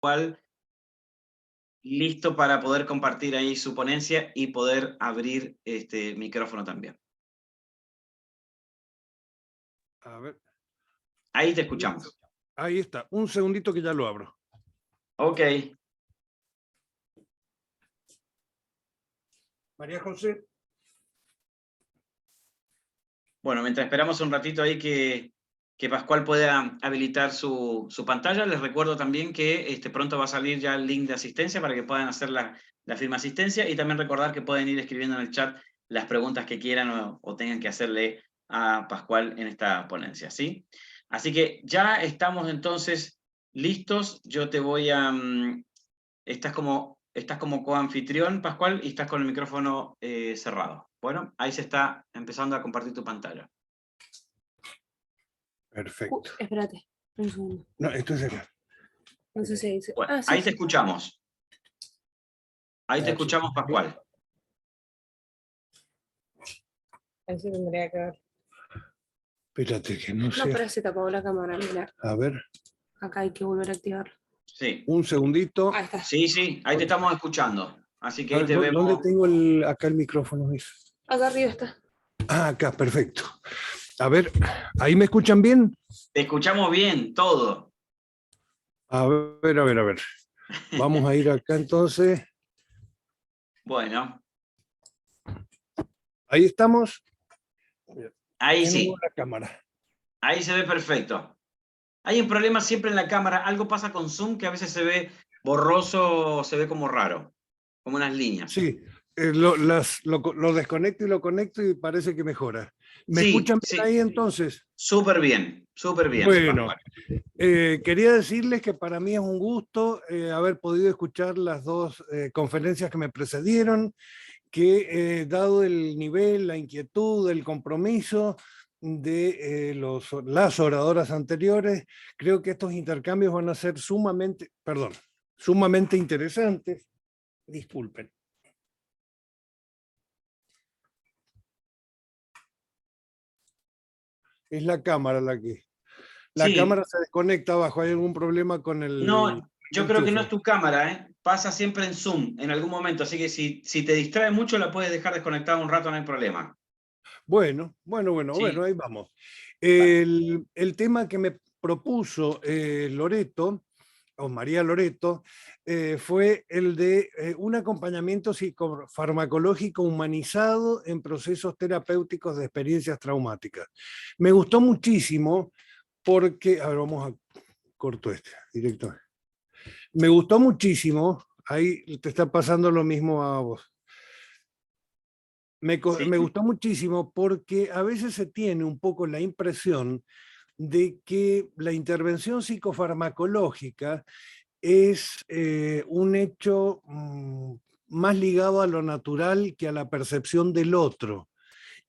Pascual listo para poder compartir ahí su ponencia y poder abrir este micrófono también. A ver. Ahí te escuchamos. Ahí está. Un segundito que ya lo abro. Ok. María José. Bueno, mientras esperamos un ratito ahí que Pascual pueda habilitar su pantalla, les recuerdo también que pronto va a salir ya el link de asistencia para que puedan hacer la firma asistencia, y también recordar que pueden ir escribiendo en el chat las preguntas que quieran o tengan que hacerle a Pascual en esta ponencia, ¿sí? Así que ya estamos entonces listos. Yo te voy a... estás como coanfitrión, Pascual, y estás con el micrófono cerrado. Bueno, ahí se está empezando a compartir tu pantalla. Perfecto. Espérate, un segundo. No, esto es acá. No sé si dice. Bueno, Sí, ahí sí. te escuchamos. Ahí te escuchamos, Pascual. Ahí sí tendría que ver. Espérate que no No, sé. pero se tapó la cámara, mira. A ver. Acá hay que volver a activarla. Sí. Un segundito. Ahí está. Sí, sí, ahí te estamos escuchando. Así que ahí te ¿Dónde vemos. tengo acá el micrófono? Acá arriba está. Ah, acá, perfecto. A ver, ¿ahí me escuchan bien? Te escuchamos bien, todo. A ver, a ver, a ver. Vamos a ir acá entonces. Bueno. Ahí estamos. Ahí sí. La cámara. Ahí se ve perfecto. Hay un problema siempre en la cámara. Algo pasa con Zoom que a veces se ve borroso, se ve como raro, como unas líneas. Sí, lo desconecto y lo conecto y parece que mejora. ¿Me escuchan bien ahí entonces? Súper bien, súper bien. Bueno, quería decirles que para mí es un gusto haber podido escuchar las dos conferencias que me precedieron, que dado el nivel, la inquietud, el compromiso de las oradoras anteriores, creo que estos intercambios van a ser sumamente interesantes. Disculpen. Es la cámara la que... La cámara se desconecta abajo. ¿Hay algún problema con el...? No, yo creo que no es tu cámara, ¿eh? Pasa siempre en Zoom, en algún momento. Así que si te distrae mucho, la puedes dejar desconectada un rato, no hay problema. Bueno, ahí vamos. El tema que me propuso Loreto, o María Loreto, fue el de un acompañamiento psicofarmacológico humanizado en procesos terapéuticos de experiencias traumáticas. Me gustó muchísimo porque, a ver, vamos a corto directo. Me gustó muchísimo, ahí te está pasando lo mismo a vos. Me gustó muchísimo porque a veces se tiene un poco la impresión de que la intervención psicofarmacológica es un hecho más ligado a lo natural que a la percepción del otro.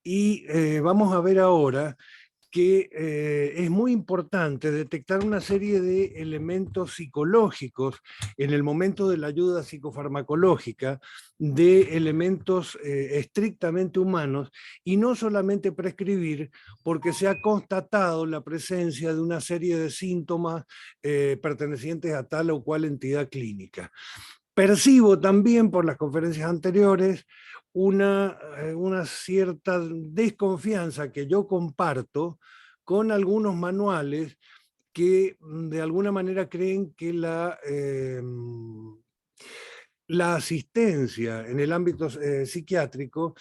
Y vamos a ver ahora que es muy importante detectar una serie de elementos psicológicos en el momento de la ayuda psicofarmacológica, de elementos estrictamente humanos, y no solamente prescribir, porque se ha constatado la presencia de una serie de síntomas pertenecientes a tal o cual entidad clínica. Percibo también por las conferencias anteriores una cierta desconfianza que yo comparto con algunos manuales que de alguna manera creen que la asistencia en el ámbito psiquiátrico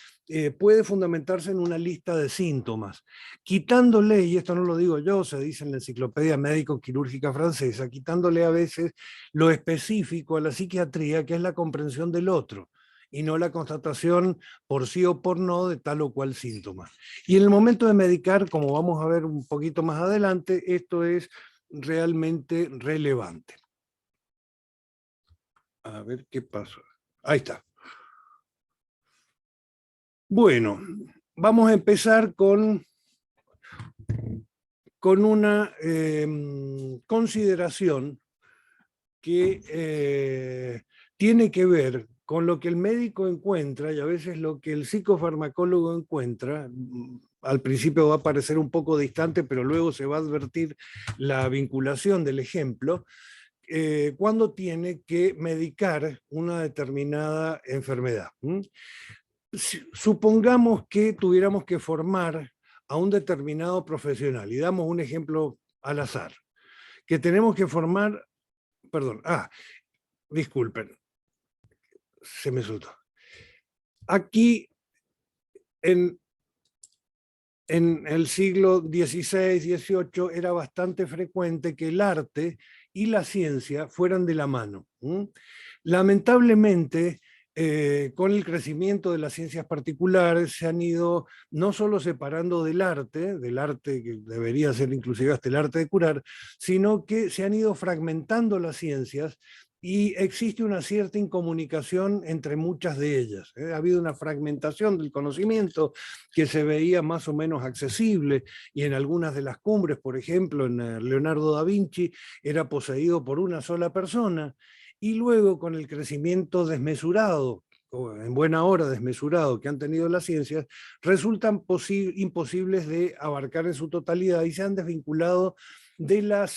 puede fundamentarse en una lista de síntomas, quitándole, y esto no lo digo yo, se dice en la Enciclopedia Médico-Quirúrgica Francesa, quitándole a veces lo específico a la psiquiatría, que es la comprensión del otro, y no la constatación por sí o por no de tal o cual síntoma. Y en el momento de medicar, como vamos a ver un poquito más adelante, esto es realmente relevante. A ver qué pasó. Ahí está. Bueno, vamos a empezar con una consideración que tiene que ver con lo que el médico encuentra y a veces lo que el psicofarmacólogo encuentra. Al principio va a parecer un poco distante, pero luego se va a advertir la vinculación del ejemplo. cuando tiene que medicar una determinada enfermedad. Supongamos que tuviéramos que formar a un determinado profesional, y damos un ejemplo al azar, que tenemos que formar, perdón, disculpen, se me soltó. Aquí, en el siglo XVI, XVIII, era bastante frecuente que el arte y la ciencia fueran de la mano. Lamentablemente, con el crecimiento de las ciencias particulares, se han ido no solo separando del arte que debería ser inclusive hasta el arte de curar, sino que se han ido fragmentando las ciencias y existe una cierta incomunicación entre muchas de ellas. Ha habido una fragmentación del conocimiento que se veía más o menos accesible, y en algunas de las cumbres, por ejemplo, en Leonardo da Vinci, era poseído por una sola persona, y luego con el crecimiento desmesurado, o en buena hora desmesurado, que han tenido las ciencias, resultan imposibles de abarcar en su totalidad y se han desvinculado de la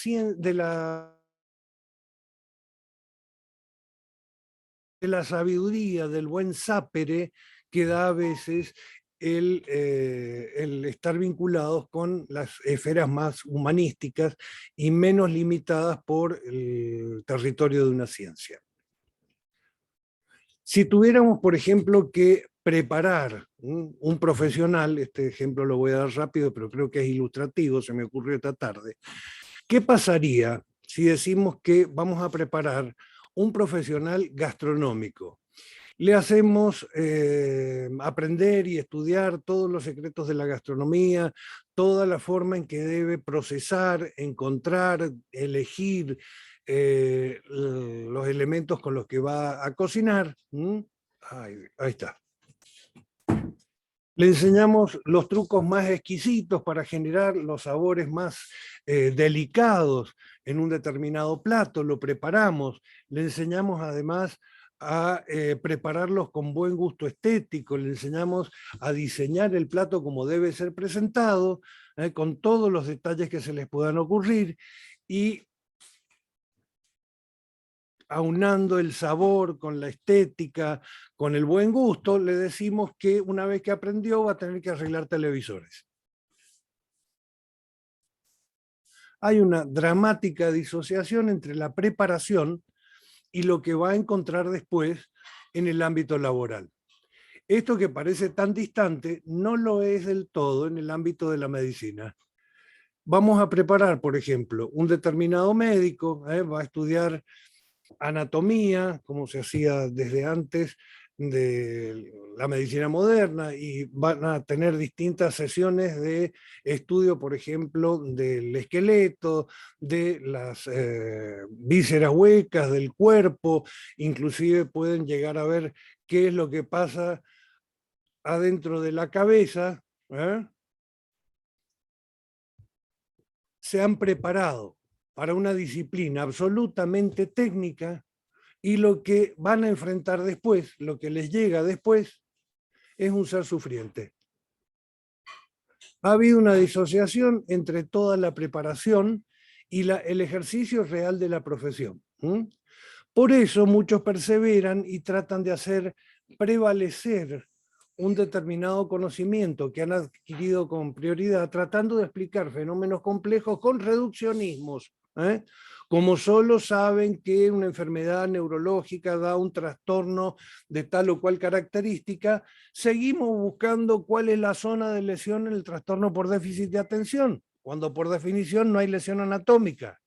sabiduría, del buen sapere que da a veces el estar vinculados con las esferas más humanísticas y menos limitadas por el territorio de una ciencia. Si tuviéramos, por ejemplo, que preparar un profesional, este ejemplo lo voy a dar rápido, pero creo que es ilustrativo, se me ocurrió esta tarde. ¿Qué pasaría si decimos que vamos a preparar un profesional gastronómico? Le hacemos aprender y estudiar todos los secretos de la gastronomía, toda la forma en que debe procesar, encontrar, elegir los elementos con los que va a cocinar. Ahí está. Le enseñamos los trucos más exquisitos para generar los sabores más delicados en un determinado plato, lo preparamos, le enseñamos además a prepararlos con buen gusto estético, le enseñamos a diseñar el plato como debe ser presentado, con todos los detalles que se les puedan ocurrir, y aunando el sabor con la estética, con el buen gusto, le decimos que una vez que aprendió va a tener que arreglar televisores. Hay una dramática disociación entre la preparación y lo que va a encontrar después en el ámbito laboral. Esto que parece tan distante no lo es del todo en el ámbito de la medicina. Vamos a preparar, por ejemplo, un determinado médico, va a estudiar anatomía, como se hacía desde antes de la medicina moderna, y van a tener distintas sesiones de estudio, por ejemplo, del esqueleto, de las vísceras huecas del cuerpo, inclusive pueden llegar a ver qué es lo que pasa adentro de la cabeza. Se han preparado para una disciplina absolutamente técnica, y lo que van a enfrentar después, lo que les llega después, es un ser sufriente. Ha habido una disociación entre toda la preparación y el ejercicio real de la profesión. Por eso muchos perseveran y tratan de hacer prevalecer un determinado conocimiento que han adquirido con prioridad, tratando de explicar fenómenos complejos con reduccionismos. Como solo saben que una enfermedad neurológica da un trastorno de tal o cual característica, seguimos buscando cuál es la zona de lesión en el trastorno por déficit de atención, cuando por definición no hay lesión anatómica.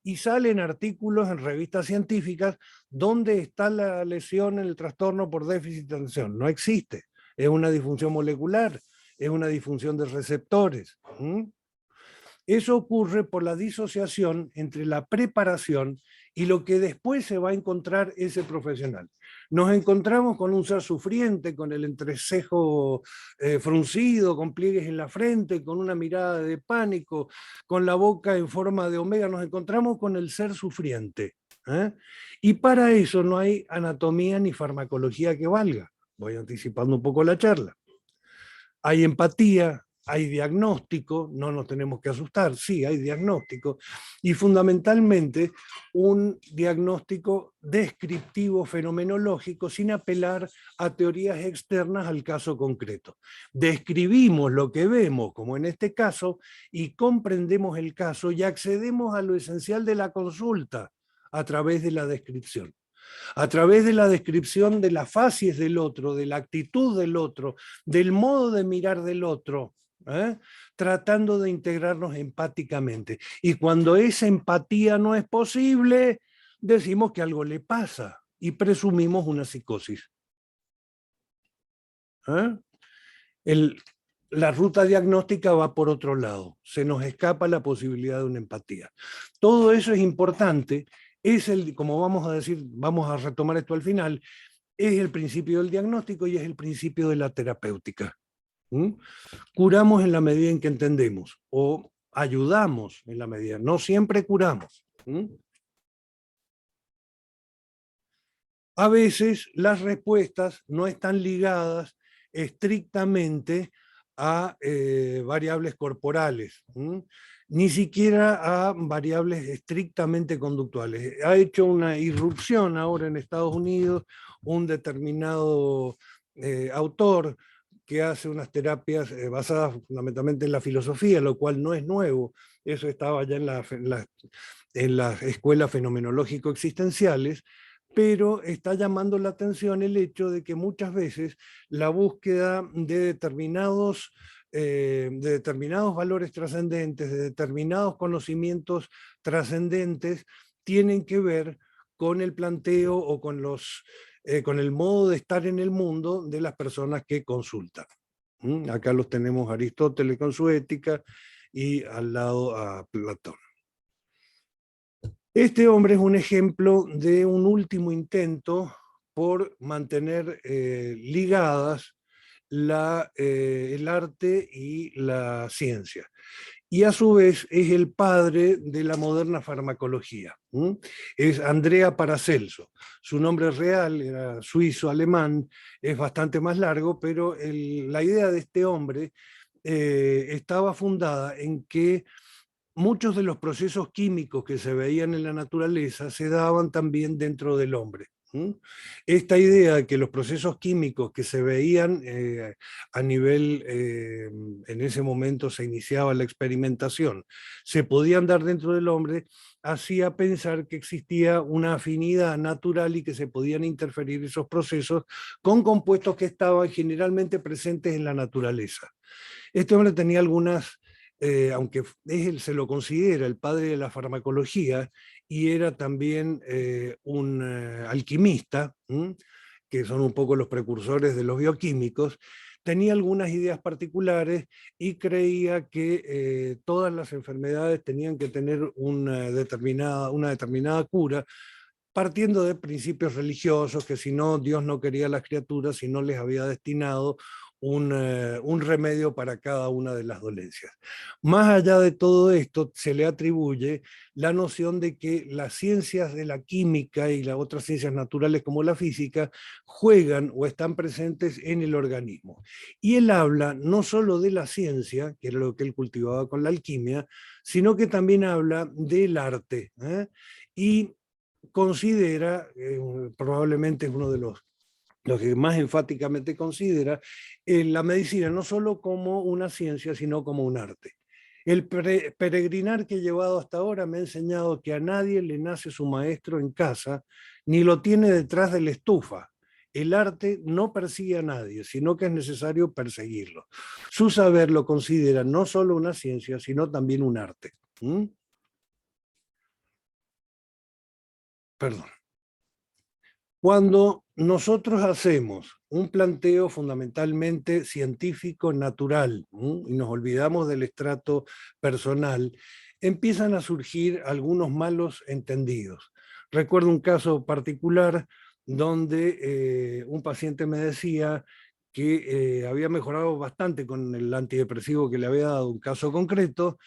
Y salen artículos en revistas científicas donde está la lesión en el trastorno por déficit de atención. No existe, es una disfunción molecular, es una disfunción de receptores. Eso ocurre por la disociación entre la preparación y lo que después se va a encontrar ese profesional. Nos encontramos con un ser sufriente, con el entrecejo fruncido, con pliegues en la frente, con una mirada de pánico, con la boca en forma de omega. Nos encontramos con el ser sufriente. Y para eso no hay anatomía ni farmacología que valga. Voy anticipando un poco la charla. Hay empatía, hay diagnóstico, no nos tenemos que asustar, sí, hay diagnóstico, y fundamentalmente un diagnóstico descriptivo fenomenológico sin apelar a teorías externas al caso concreto. Describimos lo que vemos, como en este caso, y comprendemos el caso y accedemos a lo esencial de la consulta a través de la descripción. A través de la descripción de las facies del otro, de la actitud del otro, del modo de mirar del otro, tratando de integrarnos empáticamente. Y cuando esa empatía no es posible, decimos que algo le pasa y presumimos una psicosis. La ruta diagnóstica va por otro lado, se nos escapa la posibilidad de una empatía. Todo eso es importante, como vamos a decir, vamos a retomar esto al final, es el principio del diagnóstico y es el principio de la terapéutica. Curamos en la medida en que entendemos, o ayudamos en la medida, no siempre curamos. A veces las respuestas no están ligadas estrictamente a variables corporales, ni siquiera a variables estrictamente conductuales. Ha hecho una irrupción ahora en Estados Unidos un determinado autor que hace unas terapias basadas fundamentalmente en la filosofía, lo cual no es nuevo. Eso estaba ya en las escuelas fenomenológico-existenciales, pero está llamando la atención el hecho de que muchas veces la búsqueda de determinados valores trascendentes, de determinados conocimientos trascendentes, tienen que ver con el planteo o con el modo de estar en el mundo de las personas que consultan. Acá los tenemos a Aristóteles con su ética y al lado a Platón. Este hombre es un ejemplo de un último intento por mantener ligadas el arte y la ciencia. Y a su vez es el padre de la moderna farmacología. Es Andrea Paracelso. Su nombre real era suizo-alemán, es bastante más largo, pero la idea de este hombre estaba fundada en que muchos de los procesos químicos que se veían en la naturaleza se daban también dentro del hombre. Esta idea de que los procesos químicos que se veían a nivel, en ese momento se iniciaba la experimentación, se podían dar dentro del hombre, hacía pensar que existía una afinidad natural y que se podían interferir esos procesos con compuestos que estaban generalmente presentes en la naturaleza. Este hombre tenía algunas, aunque él se lo considera el padre de la farmacología, y era también un alquimista, que son un poco los precursores de los bioquímicos, tenía algunas ideas particulares y creía que todas las enfermedades tenían que tener una determinada cura, partiendo de principios religiosos, que si no, Dios no quería a las criaturas, si no les había destinado un remedio para cada una de las dolencias. Más allá de todo esto, se le atribuye la noción de que las ciencias de la química y las otras ciencias naturales como la física juegan o están presentes en el organismo. Y él habla no solo de la ciencia, que era lo que él cultivaba con la alquimia, sino que también habla del arte. Y considera, probablemente es uno de los que más enfáticamente considera, la medicina no solo como una ciencia, sino como un arte. El peregrinar que he llevado hasta ahora me ha enseñado que a nadie le nace su maestro en casa, ni lo tiene detrás de la estufa. El arte no persigue a nadie, sino que es necesario perseguirlo. Su saber lo considera no solo una ciencia, sino también un arte. Perdón. Cuando nosotros hacemos un planteo fundamentalmente científico, natural, y nos olvidamos del estrato personal, empiezan a surgir algunos malos entendidos. Recuerdo un caso particular donde un paciente me decía que había mejorado bastante con el antidepresivo que le había dado, un caso concreto,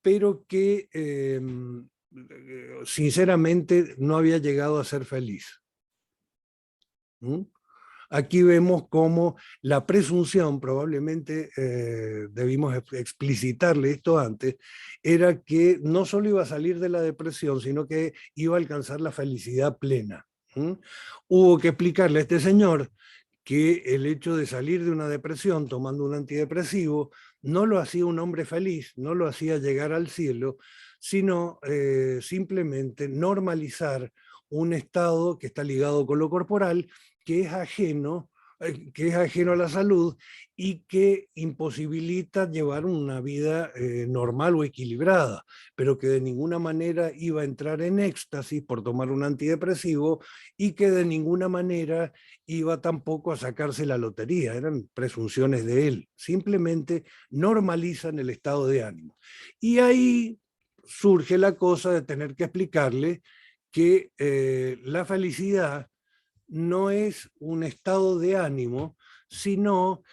pero que sinceramente no había llegado a ser feliz. Aquí vemos cómo la presunción, probablemente debimos explicitarle esto antes, era que no solo iba a salir de la depresión, sino que iba a alcanzar la felicidad plena. Hubo que explicarle a este señor que el hecho de salir de una depresión tomando un antidepresivo no lo hacía un hombre feliz, no lo hacía llegar al cielo, sino simplemente normalizar un estado que está ligado con lo corporal, que es ajeno a la salud y que imposibilita llevar una vida normal o equilibrada, pero que de ninguna manera iba a entrar en éxtasis por tomar un antidepresivo y que de ninguna manera iba tampoco a sacarse la lotería, eran presunciones de él, simplemente normalizan el estado de ánimo. Y ahí surge la cosa de tener que explicarle que la felicidad no es un estado de ánimo, sino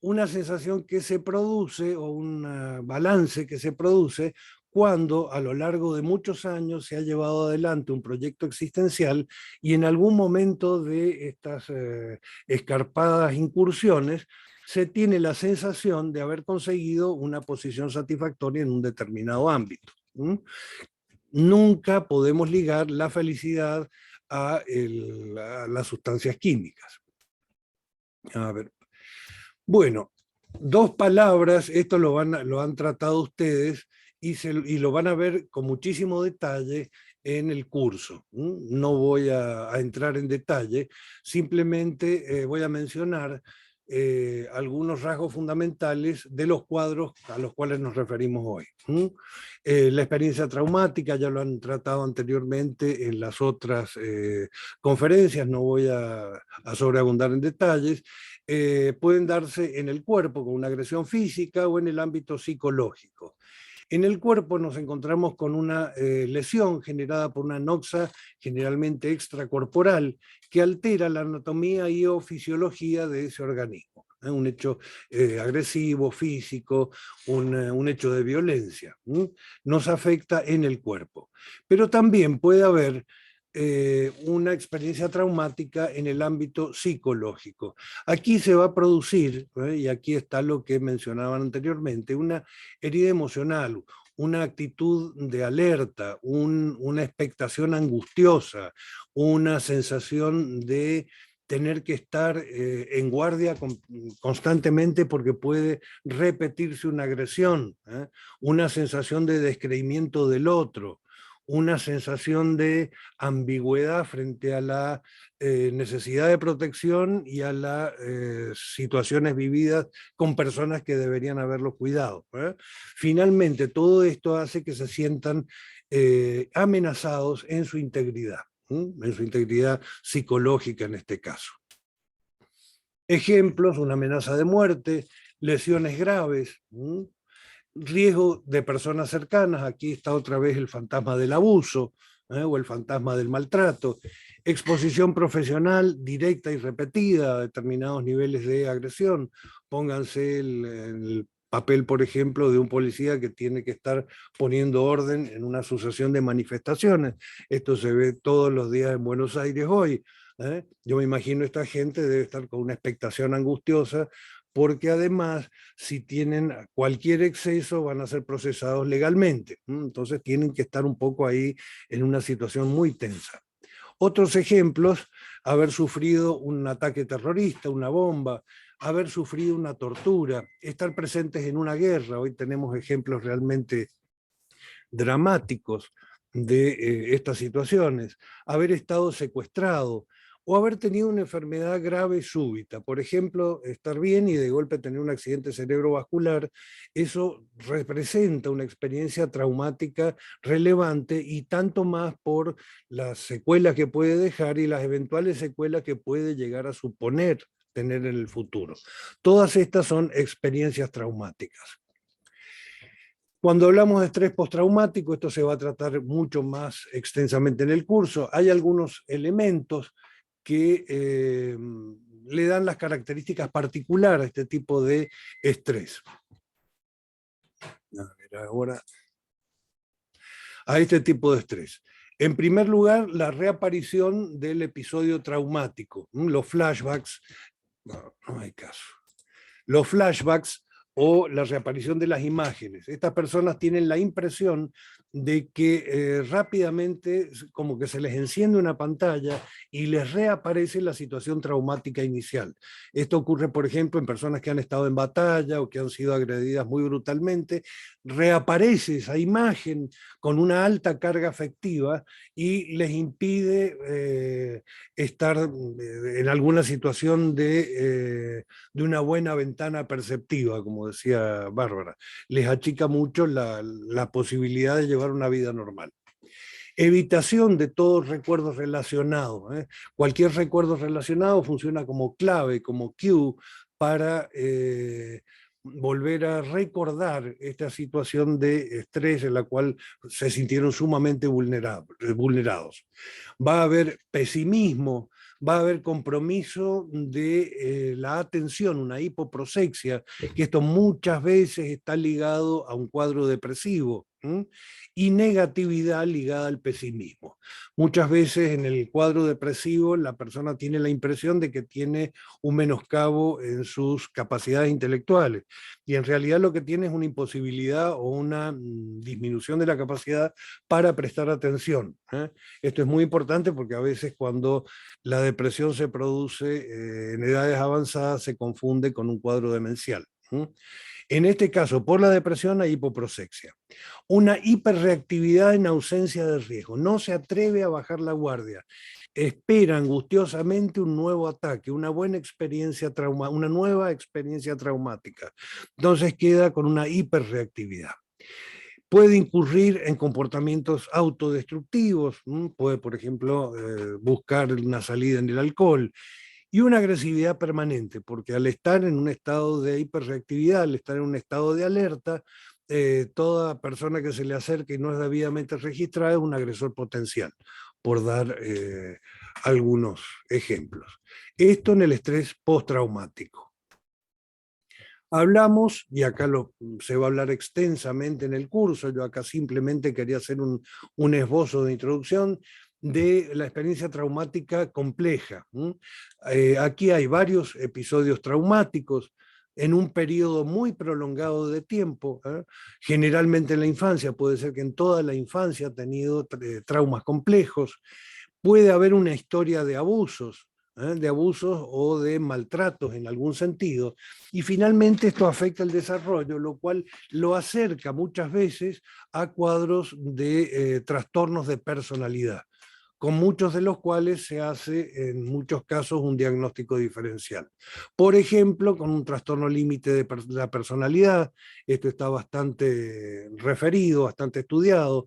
una sensación que se produce o un balance que se produce cuando a lo largo de muchos años se ha llevado adelante un proyecto existencial y en algún momento de estas escarpadas incursiones se tiene la sensación de haber conseguido una posición satisfactoria en un determinado ámbito. Nunca podemos ligar la felicidad a las sustancias químicas. A ver. Bueno, dos palabras, esto lo han tratado ustedes y lo van a ver con muchísimo detalle en el curso. No voy a entrar en detalle, simplemente voy a mencionar algunos rasgos fundamentales de los cuadros a los cuales nos referimos hoy. La experiencia traumática ya lo han tratado anteriormente en las otras conferencias, no voy a sobreabundar en detalles. Pueden darse en el cuerpo con una agresión física o en el ámbito psicológico. En el cuerpo nos encontramos con una lesión generada por una noxa generalmente extracorporal que altera la anatomía y o fisiología de ese organismo. Un hecho agresivo, físico, un hecho de violencia. Nos afecta en el cuerpo. Pero también puede haber una experiencia traumática en el ámbito psicológico. Aquí se va a producir, y aquí está lo que mencionaban anteriormente, una herida emocional, una actitud de alerta, una expectación angustiosa, una sensación de tener que estar en guardia constantemente porque puede repetirse una agresión, una sensación de descreimiento del otro, una sensación de ambigüedad frente a la necesidad de protección y a las situaciones vividas con personas que deberían haberlo cuidado. Finalmente, todo esto hace que se sientan amenazados en su integridad psicológica en este caso. Ejemplos: una amenaza de muerte, lesiones graves, riesgo de personas cercanas, aquí está otra vez el fantasma del abuso o el fantasma del maltrato, exposición profesional directa y repetida a determinados niveles de agresión. Pónganse el papel, por ejemplo, de un policía que tiene que estar poniendo orden en una sucesión de manifestaciones. Esto se ve todos los días en Buenos Aires hoy. Yo me imagino esta gente debe estar con una expectación angustiosa porque además, si tienen cualquier exceso, van a ser procesados legalmente. Entonces tienen que estar un poco ahí en una situación muy tensa. Otros ejemplos: haber sufrido un ataque terrorista, una bomba, haber sufrido una tortura, estar presentes en una guerra. Hoy tenemos ejemplos realmente dramáticos de estas situaciones. Haber estado secuestrado, o haber tenido una enfermedad grave súbita, por ejemplo, estar bien y de golpe tener un accidente cerebrovascular. Eso representa una experiencia traumática relevante, y tanto más por las secuelas que puede dejar y las eventuales secuelas que puede llegar a suponer tener en el futuro. Todas estas son experiencias traumáticas. Cuando hablamos de estrés postraumático, esto se va a tratar mucho más extensamente en el curso. Hay algunos elementos que le dan las características particulares a este tipo de estrés. A ver, ahora, a este tipo de estrés. En primer lugar, la reaparición del episodio traumático, los flashbacks, no hay caso. Los flashbacks o la reaparición de las imágenes. Estas personas tienen la impresión de que rápidamente como que se les enciende una pantalla y les reaparece la situación traumática inicial. Esto ocurre, por ejemplo, en personas que han estado en batalla o que han sido agredidas muy brutalmente. Reaparece esa imagen con una alta carga afectiva y les impide estar en alguna situación de una buena ventana perceptiva, como decía Bárbara. Les achica mucho la posibilidad de llevar una vida normal. Evitación de todos recuerdos relacionados. Cualquier recuerdo relacionado funciona como clave, como cue para volver a recordar esta situación de estrés en la cual se sintieron sumamente vulnerados. Va a haber pesimismo, va a haber compromiso de la atención, una hipoprosexia, que esto muchas veces está ligado a un cuadro depresivo, y negatividad ligada al pesimismo. Muchas veces en el cuadro depresivo la persona tiene la impresión de que tiene un menoscabo en sus capacidades intelectuales y en realidad lo que tiene es una imposibilidad o una disminución de la capacidad para prestar atención. Esto es muy importante porque a veces cuando la depresión se produce en edades avanzadas se confunde con un cuadro demencial. En este caso, por la depresión hay hipoprosexia. Una hiperreactividad en ausencia de riesgo. No se atreve a bajar la guardia. Espera angustiosamente un nuevo ataque, una nueva experiencia traumática. Entonces queda con una hiperreactividad. Puede incurrir en comportamientos autodestructivos, puede, por ejemplo, buscar una salida en el alcohol, y una agresividad permanente, porque al estar en un estado de hiperreactividad, al estar en un estado de alerta, toda persona que se le acerque y no es debidamente registrada es un agresor potencial, por dar algunos ejemplos. Esto en el estrés postraumático. Hablamos, y acá se va a hablar extensamente en el curso, yo acá simplemente quería hacer un esbozo de introducción de la experiencia traumática compleja. Aquí hay varios episodios traumáticos en un periodo muy prolongado de tiempo, generalmente en la infancia, puede ser que en toda la infancia ha tenido traumas complejos, puede haber una historia de abusos o de maltratos en algún sentido, y finalmente esto afecta el desarrollo, lo cual lo acerca muchas veces a cuadros de trastornos de personalidad, con muchos de los cuales se hace en muchos casos un diagnóstico diferencial. Por ejemplo, con un trastorno límite de la personalidad, esto está bastante referido, bastante estudiado,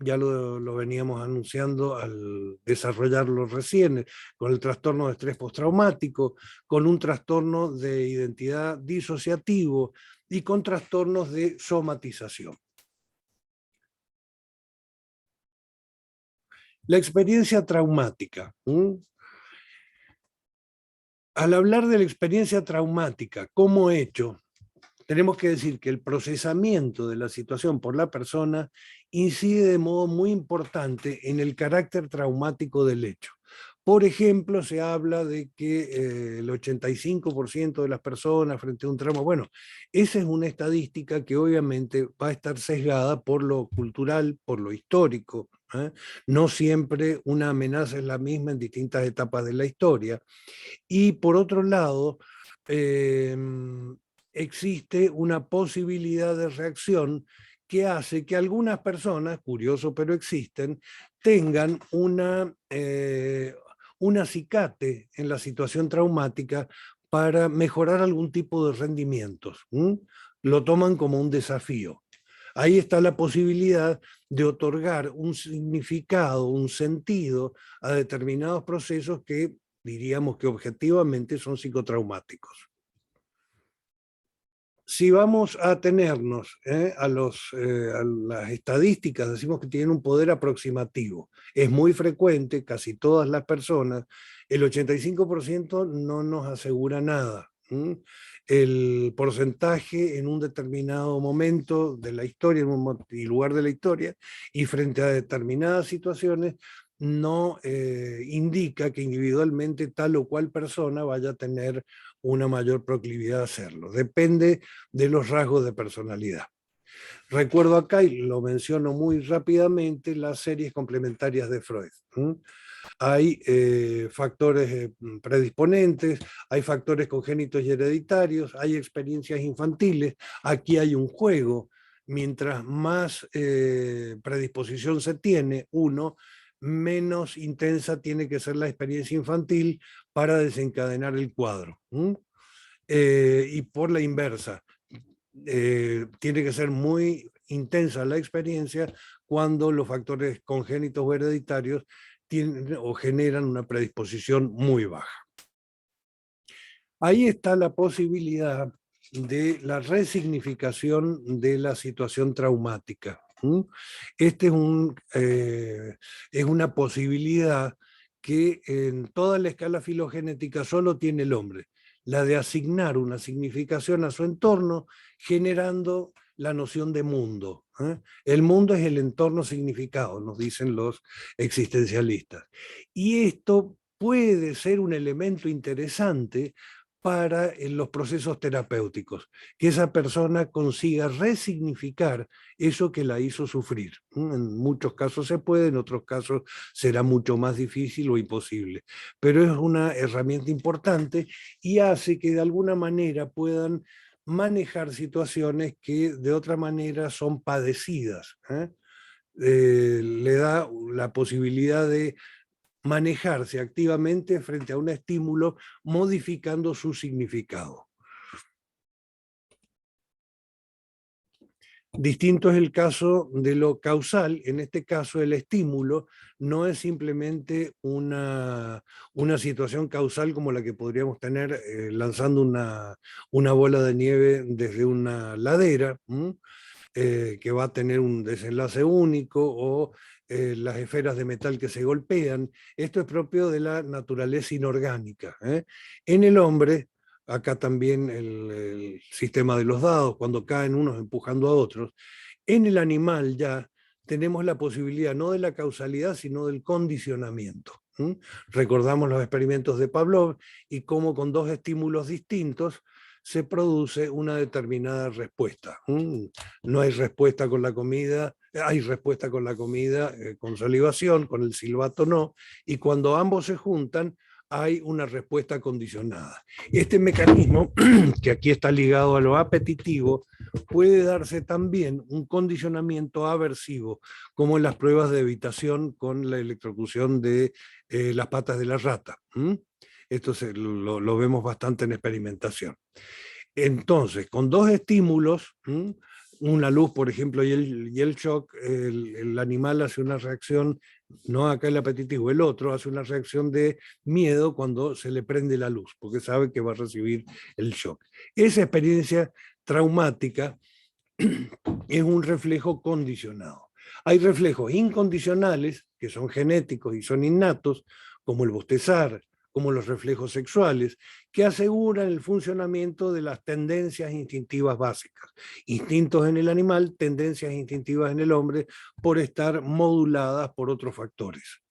ya lo veníamos anunciando al desarrollarlo recién, con el trastorno de estrés postraumático, con un trastorno de identidad disociativo y con trastornos de somatización. La experiencia traumática. Al hablar de la experiencia traumática como hecho, tenemos que decir que el procesamiento de la situación por la persona incide de modo muy importante en el carácter traumático del hecho. Por ejemplo, se habla de que el 85% de las personas frente a un trauma, bueno, esa es una estadística que obviamente va a estar sesgada por lo cultural, por lo histórico. No siempre una amenaza es la misma en distintas etapas de la historia. Y por otro lado, existe una posibilidad de reacción que hace que algunas personas, curioso pero existen, tengan un acicate en la situación traumática para mejorar algún tipo de rendimientos. Lo toman como un desafío. Ahí está la posibilidad de otorgar un significado, un sentido a determinados procesos que diríamos que objetivamente son psicotraumáticos. Si vamos a atenernos a las estadísticas, decimos que tienen un poder aproximativo. Es muy frecuente, casi todas las personas, el 85% no nos asegura nada. el porcentaje en un determinado momento de la historia, en un lugar de la historia, y frente a determinadas situaciones, no indica que individualmente tal o cual persona vaya a tener una mayor proclividad a hacerlo. Depende de los rasgos de personalidad. Recuerdo acá, y lo menciono muy rápidamente, las series complementarias de Freud. Hay factores predisponentes, hay factores congénitos y hereditarios, hay experiencias infantiles, aquí hay un juego. Mientras más predisposición se tiene, menos intensa tiene que ser la experiencia infantil para desencadenar el cuadro. Y por la inversa, tiene que ser muy intensa la experiencia cuando los factores congénitos o hereditarios tienen o generan una predisposición muy baja. Ahí está la posibilidad de la resignificación de la situación traumática. Este es una posibilidad que en toda la escala filogenética solo tiene el hombre, la de asignar una significación a su entorno generando la noción de mundo. El mundo es el entorno significado, nos dicen los existencialistas. Y esto puede ser un elemento interesante para los procesos terapéuticos, que esa persona consiga resignificar eso que la hizo sufrir. En muchos casos se puede, en otros casos será mucho más difícil o imposible, pero es una herramienta importante y hace que de alguna manera puedan manejar situaciones que de otra manera son padecidas. Le da la posibilidad de manejarse activamente frente a un estímulo, modificando su significado. Distinto es el caso de lo causal. En este caso, el estímulo no es simplemente una situación causal como la que podríamos tener lanzando una bola de nieve desde una ladera, que va a tener un desenlace único, o las esferas de metal que se golpean. Esto es propio de la naturaleza inorgánica. En el hombre, acá también el sistema de los dados, cuando caen unos empujando a otros, en el animal ya tenemos la posibilidad no de la causalidad, sino del condicionamiento. Recordamos los experimentos de Pavlov y cómo con dos estímulos distintos se produce una determinada respuesta. No hay respuesta con la comida, hay respuesta con la comida, con salivación, con el silbato no, y cuando ambos se juntan hay una respuesta condicionada. Este mecanismo, que aquí está ligado a lo apetitivo, puede darse también un condicionamiento aversivo, como en las pruebas de evitación con la electrocución de las patas de la rata. Esto lo vemos bastante en experimentación. Entonces, con dos estímulos, una luz, por ejemplo, y el shock, el animal hace una reacción, no acá el apetitivo, el otro hace una reacción de miedo cuando se le prende la luz, porque sabe que va a recibir el shock. Esa experiencia traumática es un reflejo condicionado. Hay reflejos incondicionales, que son genéticos y son innatos, como el bostezar, como los reflejos sexuales, que aseguran el funcionamiento de las tendencias instintivas básicas. Instintos en el animal, tendencias instintivas en el hombre, por estar moduladas por otros factores.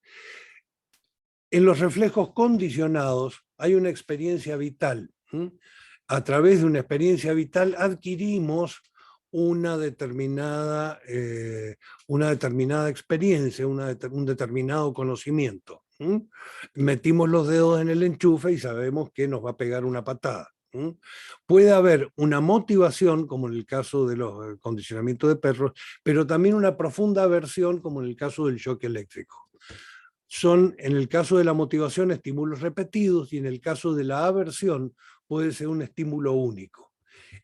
En los reflejos condicionados hay una experiencia vital. A través de una experiencia vital adquirimos una determinada experiencia, un determinado conocimiento. Metimos los dedos en el enchufe y sabemos que nos va a pegar una patada. Puede haber una motivación, como en el caso de los condicionamientos de perros, pero también una profunda aversión, como en el caso del shock eléctrico. Son, en el caso de la motivación, estímulos repetidos, y en el caso de la aversión puede ser un estímulo único.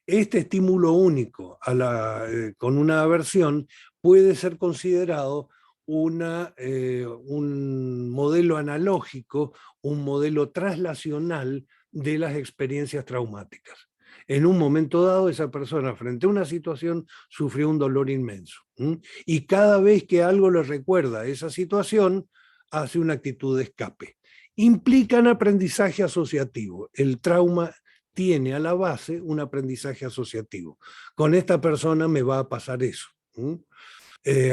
Este estímulo único con una aversión puede ser considerado un modelo analógico, un modelo traslacional de las experiencias traumáticas. En un momento dado, esa persona frente a una situación sufrió un dolor inmenso. Y cada vez que algo le recuerda esa situación, hace una actitud de escape. Implican aprendizaje asociativo. El trauma tiene a la base un aprendizaje asociativo. Con esta persona me va a pasar eso.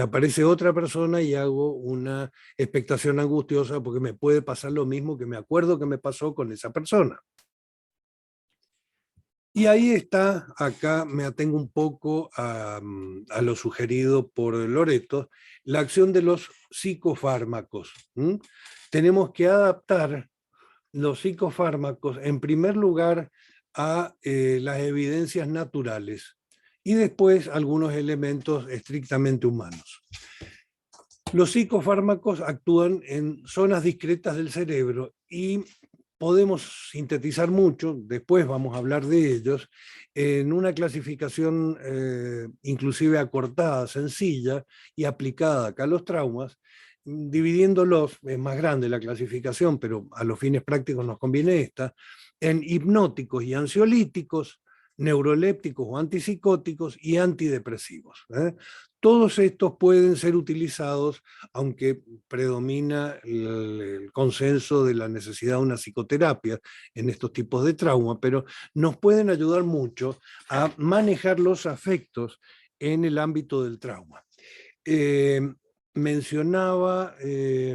Aparece otra persona y hago una expectación angustiosa porque me puede pasar lo mismo que me acuerdo que me pasó con esa persona. Y ahí está, acá me atengo un poco a lo sugerido por Loreto, la acción de los psicofármacos. Tenemos que adaptar los psicofármacos, en primer lugar, a las evidencias naturales y después algunos elementos estrictamente humanos. Los psicofármacos actúan en zonas discretas del cerebro y podemos sintetizar mucho, después vamos a hablar de ellos, en una clasificación inclusive acortada, sencilla y aplicada acá a los traumas, dividiéndolos, es más grande la clasificación, pero a los fines prácticos nos conviene esta, en hipnóticos y ansiolíticos, neurolépticos o antipsicóticos y antidepresivos. Todos estos pueden ser utilizados, aunque predomina el consenso de la necesidad de una psicoterapia en estos tipos de trauma, pero nos pueden ayudar mucho a manejar los afectos en el ámbito del trauma. Mencionaba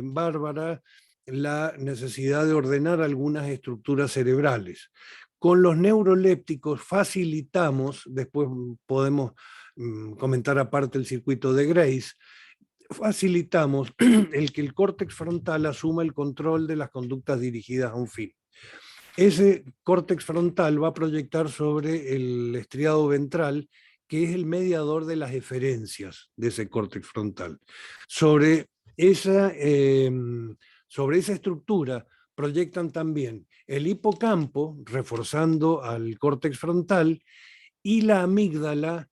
Bárbara la necesidad de ordenar algunas estructuras cerebrales. Con los neurolépticos facilitamos, después podemos comentar aparte el circuito de Grace, facilitamos el que el córtex frontal asuma el control de las conductas dirigidas a un fin. Ese córtex frontal va a proyectar sobre el estriado ventral, que es el mediador de las eferencias de ese córtex frontal. Sobre esa estructura proyectan también el hipocampo, reforzando al córtex frontal, y la amígdala,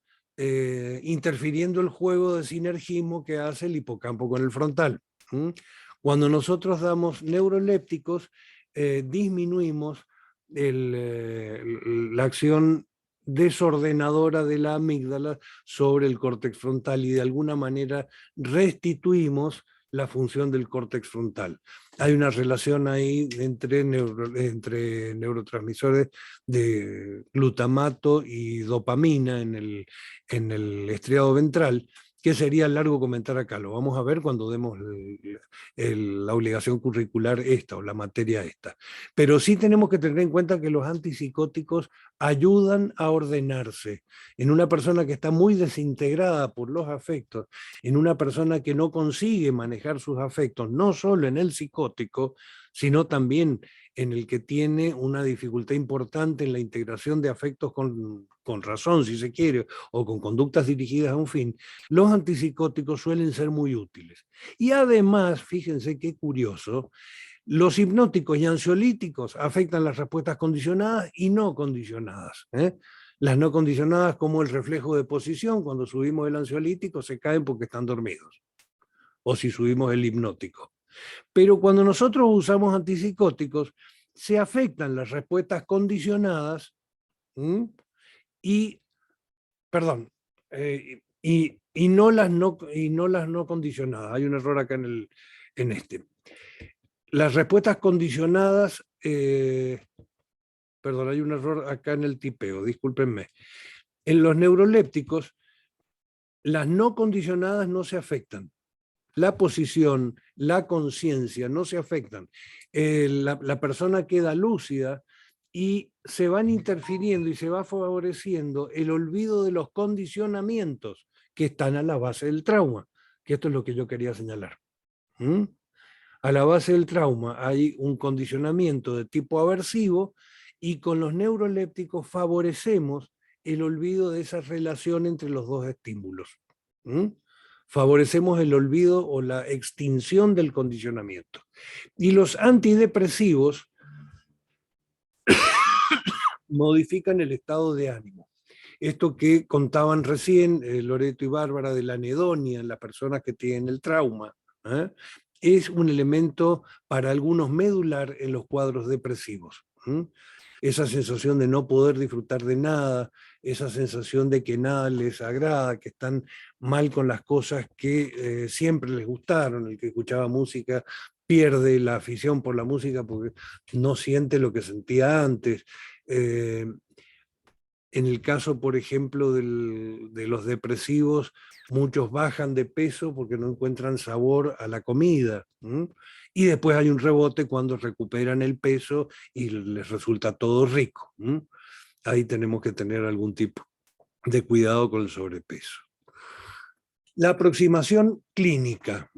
interfiriendo el juego de sinergismo que hace el hipocampo con el frontal. Cuando nosotros damos neurolépticos, disminuimos la acción desordenadora de la amígdala sobre el córtex frontal y de alguna manera restituimos la función del córtex frontal. Hay una relación ahí entre neurotransmisores de glutamato y dopamina en el estriado ventral, que sería largo comentar acá. Lo vamos a ver cuando demos la obligación curricular esta o la materia esta. Pero sí tenemos que tener en cuenta que los antipsicóticos ayudan a ordenarse. En una persona que está muy desintegrada por los afectos, en una persona que no consigue manejar sus afectos, no solo en el psicótico, sino también en el que tiene una dificultad importante en la integración de afectos con razón, si se quiere, o con conductas dirigidas a un fin, los antipsicóticos suelen ser muy útiles. Y además, fíjense qué curioso, los hipnóticos y ansiolíticos afectan las respuestas condicionadas y no condicionadas. Las no condicionadas, como el reflejo de posición, cuando subimos el ansiolítico se caen porque están dormidos, o si subimos el hipnótico. Pero cuando nosotros usamos antipsicóticos, se afectan las respuestas condicionadas y no las no condicionadas. Hay un error acá en este. Las respuestas condicionadas, hay un error acá en el tipeo, discúlpenme. En los neurolépticos, las no condicionadas no se afectan. La posición, la conciencia no se afectan. La persona queda lúcida y se van interfiriendo y se va favoreciendo el olvido de los condicionamientos que están a la base del trauma, que esto es lo que yo quería señalar. A la base del trauma hay un condicionamiento de tipo aversivo y con los neurolépticos favorecemos el olvido de esa relación entre los dos estímulos. Favorecemos el olvido o la extinción del condicionamiento. Y los antidepresivos modifican el estado de ánimo. Esto que contaban recién Loreto y Bárbara de la anedonia en las personas que tienen el trauma, es un elemento para algunos medular en los cuadros depresivos. Esa sensación de no poder disfrutar de nada, esa sensación de que nada les agrada, que están mal con las cosas que siempre les gustaron. El que escuchaba música pierde la afición por la música porque no siente lo que sentía antes. En el caso, por ejemplo, de los depresivos, muchos bajan de peso porque no encuentran sabor a la comida. Y después hay un rebote cuando recuperan el peso y les resulta todo rico. Ahí tenemos que tener algún tipo de cuidado con el sobrepeso. La aproximación clínica,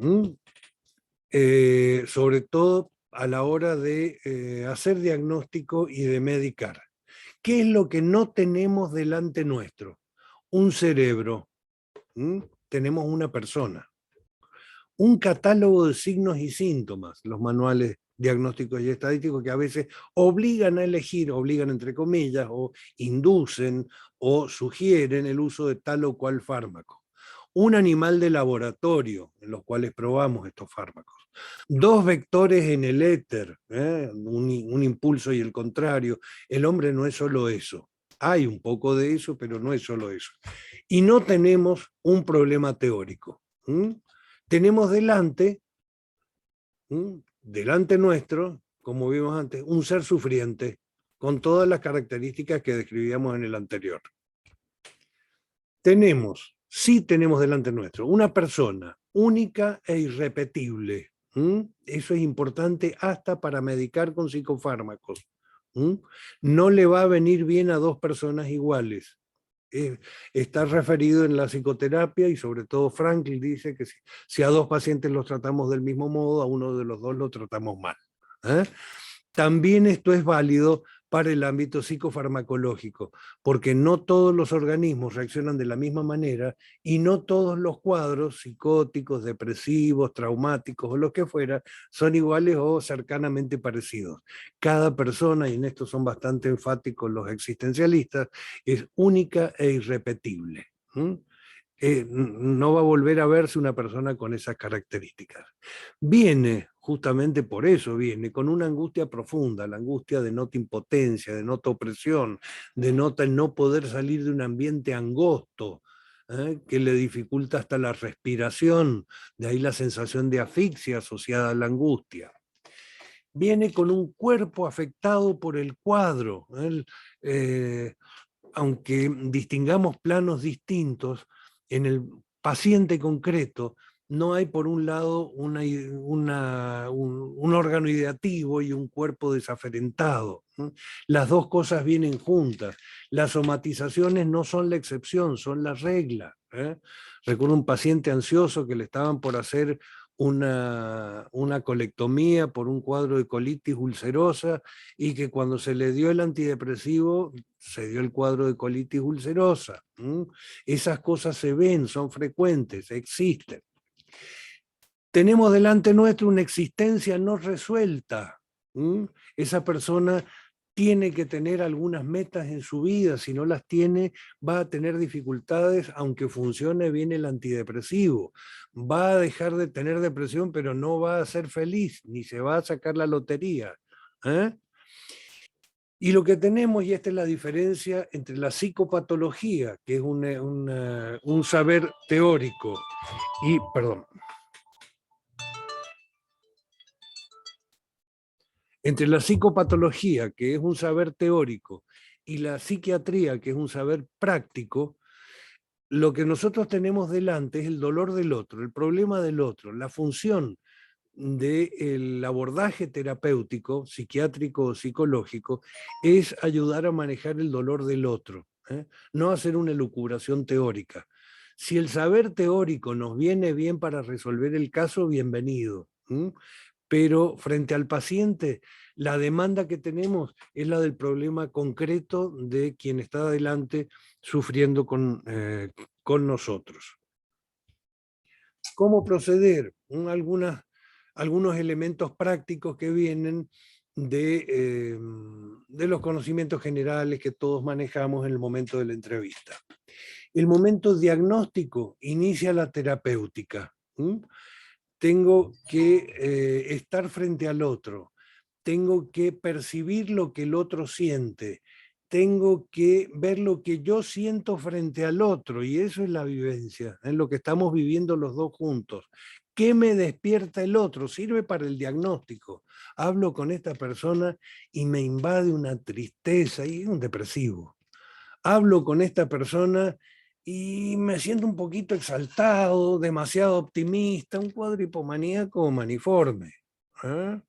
sobre todo a la hora de hacer diagnóstico y de medicar. ¿Qué es lo que no tenemos delante nuestro? Un cerebro. Tenemos una persona. Un catálogo de signos y síntomas, los manuales diagnósticos y estadísticos que a veces obligan a elegir, obligan entre comillas, o inducen o sugieren el uso de tal o cual fármaco. Un animal de laboratorio en los cuales probamos estos fármacos. 2 vectores en el éter, un impulso y el contrario. El hombre no es solo eso. Hay un poco de eso, pero no es solo eso. Y no tenemos un problema teórico. Tenemos delante nuestro, como vimos antes, un ser sufriente, con todas las características que describíamos en el anterior. Sí tenemos delante nuestro una persona única e irrepetible. Eso es importante hasta para medicar con psicofármacos. No le va a venir bien a 2 personas iguales. Está referido en la psicoterapia y sobre todo Frankl dice que si a 2 pacientes los tratamos del mismo modo, a uno de los 2 lo tratamos mal. También esto es válido para el ámbito psicofarmacológico, porque no todos los organismos reaccionan de la misma manera y no todos los cuadros psicóticos, depresivos, traumáticos o lo que fuera son iguales o cercanamente parecidos. Cada persona, y en esto son bastante enfáticos los existencialistas, es única e irrepetible. No va a volver a verse una persona con esas características. Viene, justamente por eso viene, con una angustia profunda, la angustia denota impotencia, denota opresión, denota el no poder salir de un ambiente angosto, que le dificulta hasta la respiración, de ahí la sensación de asfixia asociada a la angustia. Viene con un cuerpo afectado por el cuadro, aunque distingamos planos distintos, en el paciente concreto no hay por un lado un órgano ideativo y un cuerpo desaferentado. Las 2 cosas vienen juntas. Las somatizaciones no son la excepción, son la regla. Recuerdo un paciente ansioso que le estaban por hacer una colectomía por un cuadro de colitis ulcerosa y que cuando se le dio el antidepresivo se dio el cuadro de colitis ulcerosa. Esas cosas se ven, son frecuentes, existen. Tenemos delante nuestro una existencia no resuelta. Esa persona tiene que tener algunas metas en su vida, si no las tiene va a tener dificultades aunque funcione bien el antidepresivo. Va a dejar de tener depresión, pero no va a ser feliz, ni se va a sacar la lotería. Y lo que tenemos, y esta es la diferencia entre la psicopatología, que es un saber teórico, y, perdón, entre la psicopatología, que es un saber teórico, y la psiquiatría, que es un saber práctico, lo que nosotros tenemos delante es el dolor del otro, el problema del otro, la función del abordaje terapéutico, psiquiátrico o psicológico, es ayudar a manejar el dolor del otro, no hacer una elucubración teórica. Si el saber teórico nos viene bien para resolver el caso, bienvenido. Pero frente al paciente, la demanda que tenemos es la del problema concreto de quien está adelante sufriendo con nosotros. ¿Cómo proceder? Algunos elementos prácticos que vienen de los conocimientos generales que todos manejamos en el momento de la entrevista. El momento diagnóstico inicia la terapéutica. Tengo que estar frente al otro, tengo que percibir lo que el otro siente, tengo que ver lo que yo siento frente al otro, y eso es la vivencia, es lo que estamos viviendo los 2 juntos. ¿Qué me despierta el otro? Sirve para el diagnóstico. Hablo con esta persona y me invade una tristeza y un depresivo. Hablo con esta persona y me siento un poquito exaltado, demasiado optimista, un cuadro hipomaníaco maniforme. ¿Eh?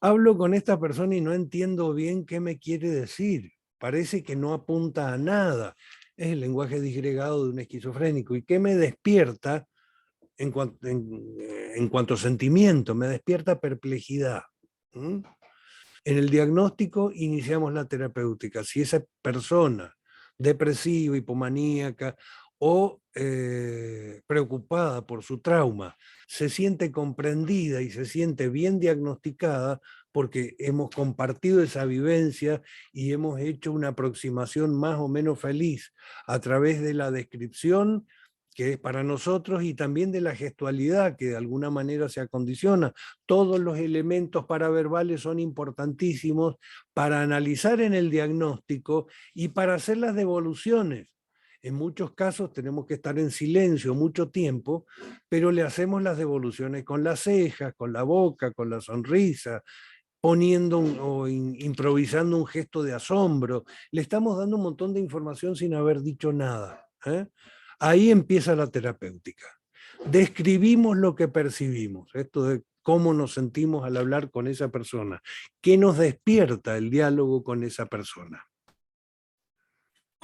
Hablo con esta persona y no entiendo bien qué me quiere decir. Parece que no apunta a nada. Es el lenguaje disgregado de un esquizofrénico. ¿Y qué me despierta en cuanto a sentimiento? Me despierta perplejidad. ¿Mm? En el diagnóstico iniciamos la terapéutica. Si esa persona depresiva, hipomaníaca o preocupada por su trauma se siente comprendida y se siente bien diagnosticada porque hemos compartido esa vivencia y hemos hecho una aproximación más o menos feliz a través de la descripción que es para nosotros, y también de la gestualidad, que de alguna manera se acondiciona. Todos los elementos paraverbales son importantísimos para analizar en el diagnóstico y para hacer las devoluciones. En muchos casos tenemos que estar en silencio mucho tiempo, pero le hacemos las devoluciones con las cejas, con la boca, con la sonrisa, poniendo improvisando un gesto de asombro. Le estamos dando un montón de información sin haber dicho nada. Ahí empieza la terapéutica. Describimos lo que percibimos, esto de cómo nos sentimos al hablar con esa persona, qué nos despierta el diálogo con esa persona.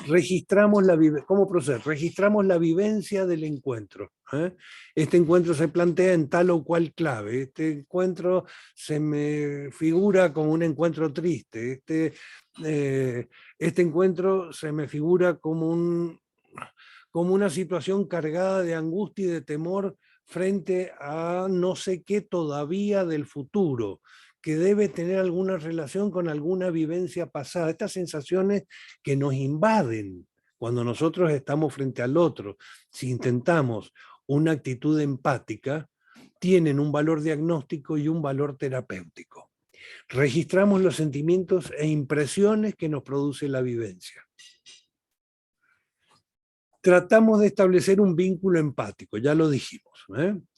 Registramos ¿cómo proceder? Registramos la vivencia del encuentro. Este encuentro se plantea en tal o cual clave. Este encuentro se me figura como un encuentro triste. Este encuentro se me figura como una situación cargada de angustia y de temor frente a no sé qué todavía del futuro, que debe tener alguna relación con alguna vivencia pasada. Estas sensaciones que nos invaden cuando nosotros estamos frente al otro, si intentamos una actitud empática, tienen un valor diagnóstico y un valor terapéutico. Registramos los sentimientos e impresiones que nos produce la vivencia. Tratamos de establecer un vínculo empático, ya lo dijimos.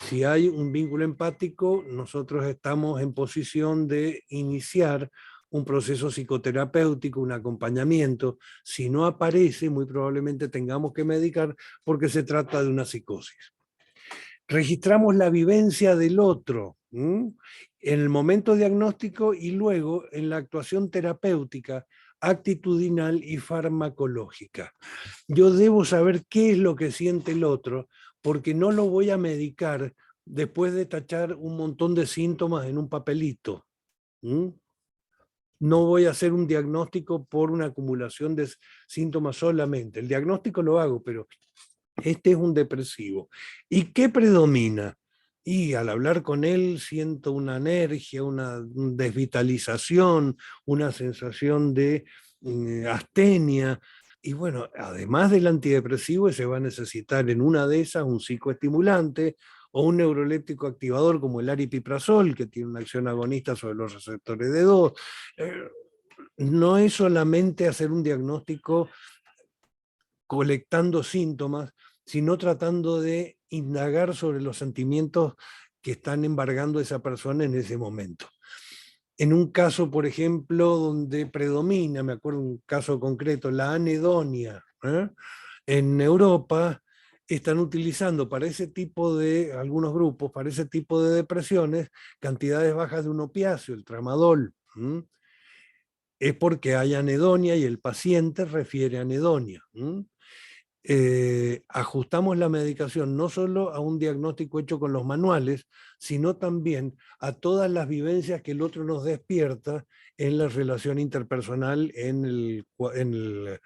Si hay un vínculo empático, nosotros estamos en posición de iniciar un proceso psicoterapéutico, un acompañamiento. Si no aparece, muy probablemente tengamos que medicar porque se trata de una psicosis. Registramos la vivencia del otro en el momento diagnóstico y luego en la actuación terapéutica, actitudinal y farmacológica. Yo debo saber qué es lo que siente el otro, porque no lo voy a medicar después de tachar un montón de síntomas en un papelito. No voy a hacer un diagnóstico por una acumulación de síntomas solamente. El diagnóstico lo hago, pero este es un depresivo. ¿Y qué predomina? Y al hablar con él siento una energía, una desvitalización, una sensación de astenia. Y bueno, además del antidepresivo, se va a necesitar en una de esas un psicoestimulante o un neuroléptico activador como el aripiprazol, que tiene una acción agonista sobre los receptores de 2. No es solamente hacer un diagnóstico colectando síntomas, sino tratando de indagar sobre los sentimientos que están embargando a esa persona en ese momento. En un caso, por ejemplo, donde predomina, me acuerdo un caso concreto, la anedonia, en Europa están utilizando para ese tipo de, algunos grupos, para ese tipo de depresiones, cantidades bajas de un opiáceo, el tramadol. Es porque hay anedonia y el paciente refiere a anedonia. Ajustamos la medicación no solo a un diagnóstico hecho con los manuales, sino también a todas las vivencias que el otro nos despierta en la relación interpersonal, en la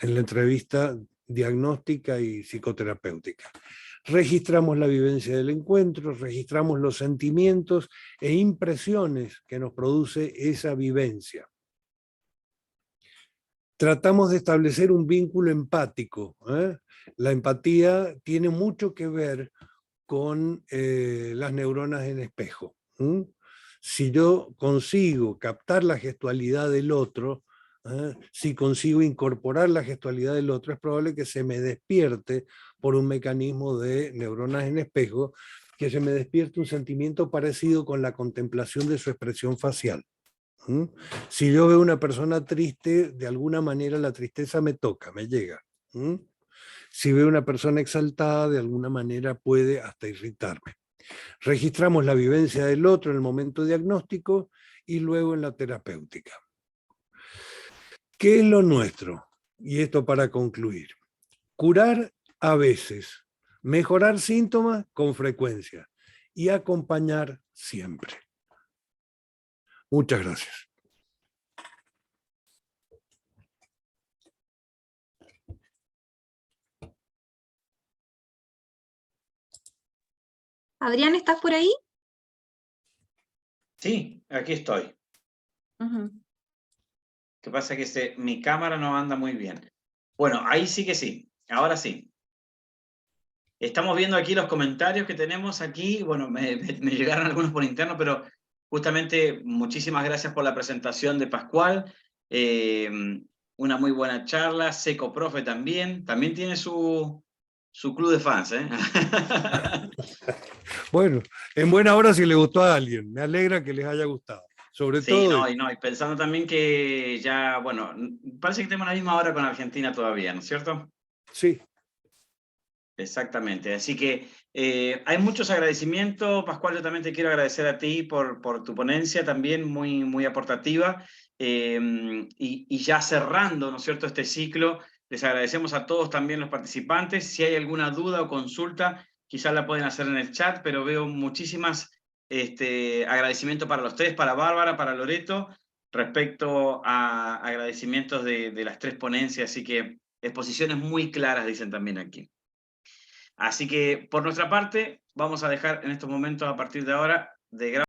entrevista diagnóstica y psicoterapéutica. Registramos la vivencia del encuentro, registramos los sentimientos e impresiones que nos produce esa vivencia. Tratamos de establecer un vínculo empático. La empatía tiene mucho que ver con las neuronas en espejo. Si yo consigo captar la gestualidad del otro, Si consigo incorporar la gestualidad del otro, es probable que se me despierte por un mecanismo de neuronas en espejo, que se me despierte un sentimiento parecido con la contemplación de su expresión facial. Si yo veo una persona triste, de alguna manera la tristeza me toca, me llega. Si veo una persona exaltada, de alguna manera puede hasta irritarme. Registramos la vivencia del otro en el momento diagnóstico y luego en la terapéutica. ¿Qué es lo nuestro? Y esto para concluir. Curar a veces, mejorar síntomas con frecuencia y acompañar siempre. Muchas gracias. Adrián, ¿estás por ahí? Sí, aquí estoy. Lo que pasa es que mi cámara no anda muy bien. Bueno, ahí sí que sí. Ahora sí. Estamos viendo aquí los comentarios que tenemos aquí. Bueno, me llegaron algunos por interno, pero justamente muchísimas gracias por la presentación de Pascual. Una muy buena charla. Seco Profe también. También tiene su club de fans, ¿eh? Bueno, en buena hora si le gustó a alguien. Me alegra que les haya gustado. Sobre Sí, todo... y pensando también que ya, bueno, parece que tenemos la misma hora con Argentina todavía, ¿no es cierto? Sí. Exactamente, así que hay muchos agradecimientos. Pascual, yo también te quiero agradecer a ti por tu ponencia también muy, muy aportativa, y ya cerrando, ¿no es cierto?, este ciclo, les agradecemos a todos también los participantes. Si hay alguna duda o consulta, quizás la pueden hacer en el chat, pero veo muchísimas agradecimientos para los tres, para Bárbara, para Loreto, respecto a agradecimientos de las tres ponencias, así que exposiciones muy claras, dicen también aquí. Así que, por nuestra parte, vamos a dejar en estos momentos, a partir de ahora, de grabar.